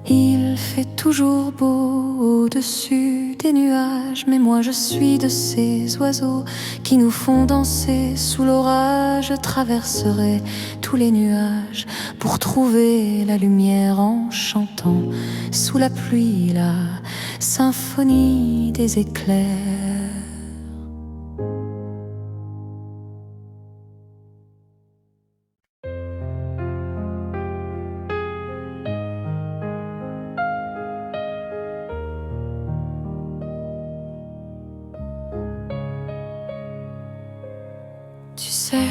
Il fait toujours beau au-dessus des nuages, mais moi je suis de ces oiseaux qui nous font danser sous l'orage. Je traverserai tous les nuages pour trouver la lumière en chantant sous la pluie la symphonie des éclairs. Tu sais,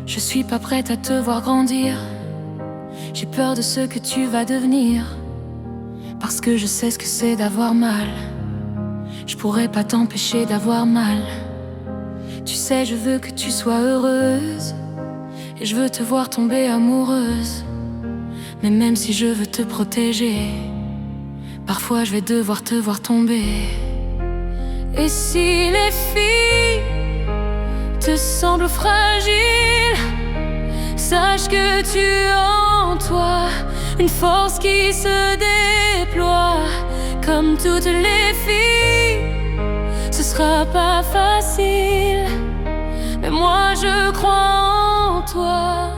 je suis pas prête à te voir grandir. J'ai peur de ce que tu vas devenir, parce que je sais ce que c'est d'avoir mal. Je pourrais pas t'empêcher d'avoir mal. Tu sais, je veux que tu sois heureuse, et je veux te voir tomber amoureuse. Mais même si je veux te protéger, parfois je vais devoir te voir tomber. Et si les filles te semblent fragiles, sache que tu as en toi une force qui se déploie. Comme toutes les filles, ce sera pas facile, mais moi je crois en toi.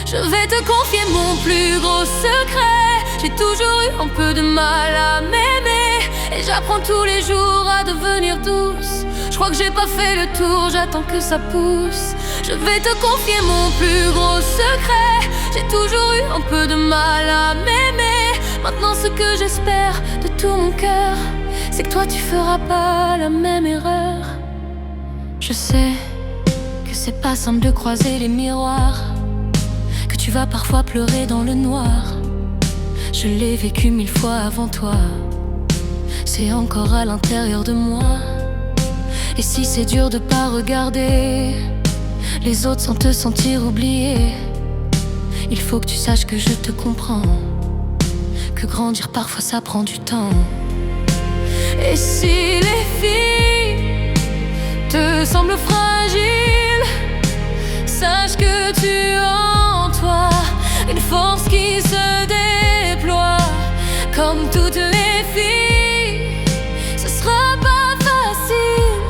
Je vais te confier mon plus gros secret. J'ai toujours eu un peu de mal à m'aimer, et j'apprends tous les jours à devenir douce. Je crois que j'ai pas fait le tour, j'attends que ça pousse. Je vais te confier mon plus gros secret. J'ai toujours eu un peu de mal à m'aimer. Maintenant ce que j'espère de tout mon cœur, c'est que toi tu feras pas la même erreur. Je sais que c'est pas simple de croiser les miroirs, que tu vas parfois pleurer dans le noir. Je l'ai vécu 1000 fois avant toi, c'est encore à l'intérieur de moi. Et si c'est dur de pas regarder les autres sans te sentir oublié, il faut que tu saches que je te comprends, que grandir parfois ça prend du temps. Et si les filles te semblent fragiles, sache que tu as en toi une force qui se déploie. Comme toutes les filles, ce sera pas facile,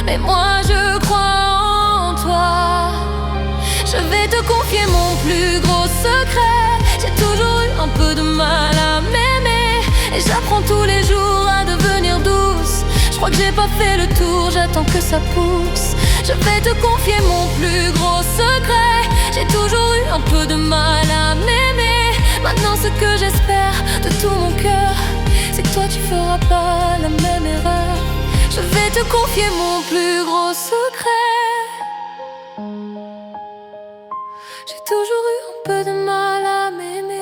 mais moi je crois en toi. Je vais te confier mon plus gros secret. J'ai toujours eu un peu de mal à m'aimer, et j'apprends tous les jours à devenir douce. Je crois que j'ai pas fait le tour, j'attends que ça pousse. Je vais te confier mon plus gros secret. J'ai toujours eu un peu de mal à m'aimer. Maintenant ce que j'espère de tout mon cœur, c'est que toi tu feras pas la même erreur. Je vais te confier mon plus gros secret. J'ai toujours eu un peu de mal à m'aimer.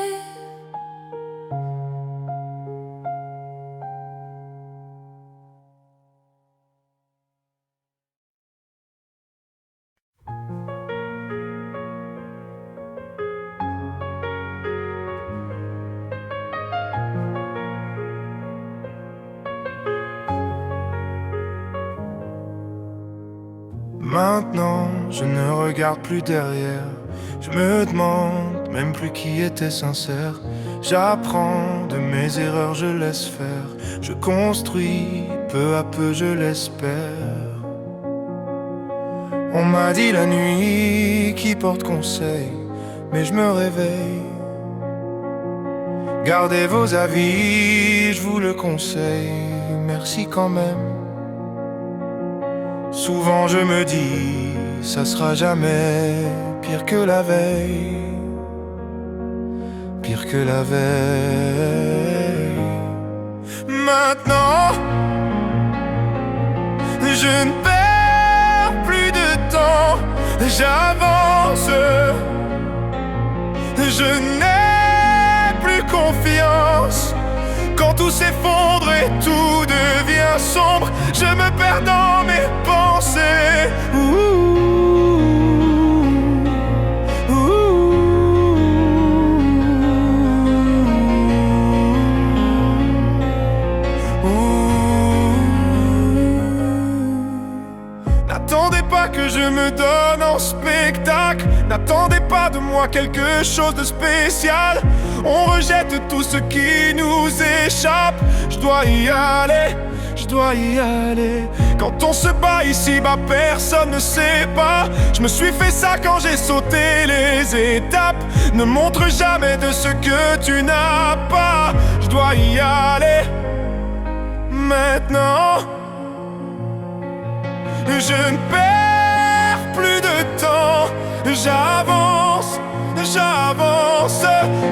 Maintenant, je ne regarde plus derrière. Je me demande même plus qui était sincère. J'apprends de mes erreurs, je laisse faire. Je construis, peu à peu je l'espère. On m'a dit la nuit qui porte conseil, mais je me réveille. Gardez vos avis, je vous le conseille. Merci quand même. Souvent je me dis, ça sera jamais pire que la veille, pire que la veille. Maintenant, je ne perds plus de temps, j'avance. Je n'ai plus confiance. Quand tout s'effondre et tout devient sombre, je me perds dans mes pensées. N'attendez pas que je me donne en spectacle. N'attendez pas de moi quelque chose de spécial. On rejette tout ce qui nous échappe. Je dois y aller, je dois y aller. Quand on se bat ici-bas, personne ne sait pas. Je me suis fait ça quand j'ai sauté les étapes. Ne montre jamais de ce que tu n'as pas. Je dois y aller maintenant. Je ne perds plus de temps. J'avance, j'avance.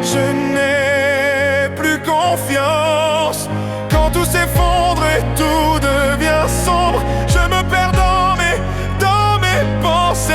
Je n'ai plus confiance. Quand tout s'effondre et tout devient sombre, je me perds dans mes pensées.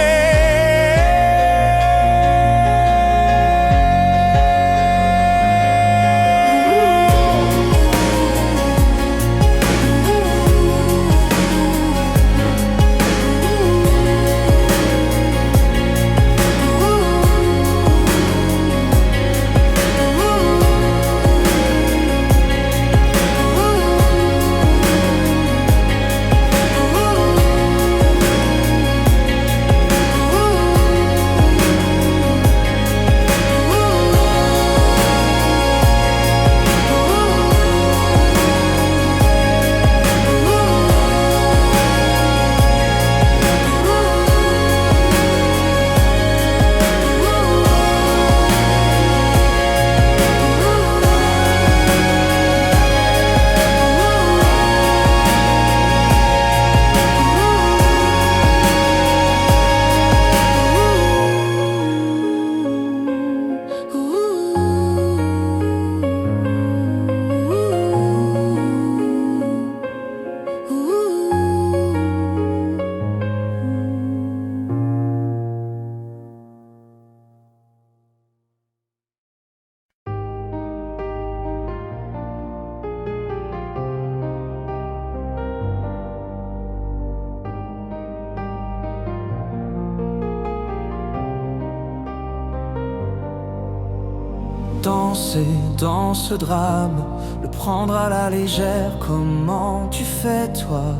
Danser dans ce drame, le prendre à la légère, comment tu fais toi?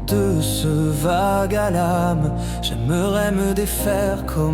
De ce vague à l'âme, j'aimerais me défaire comme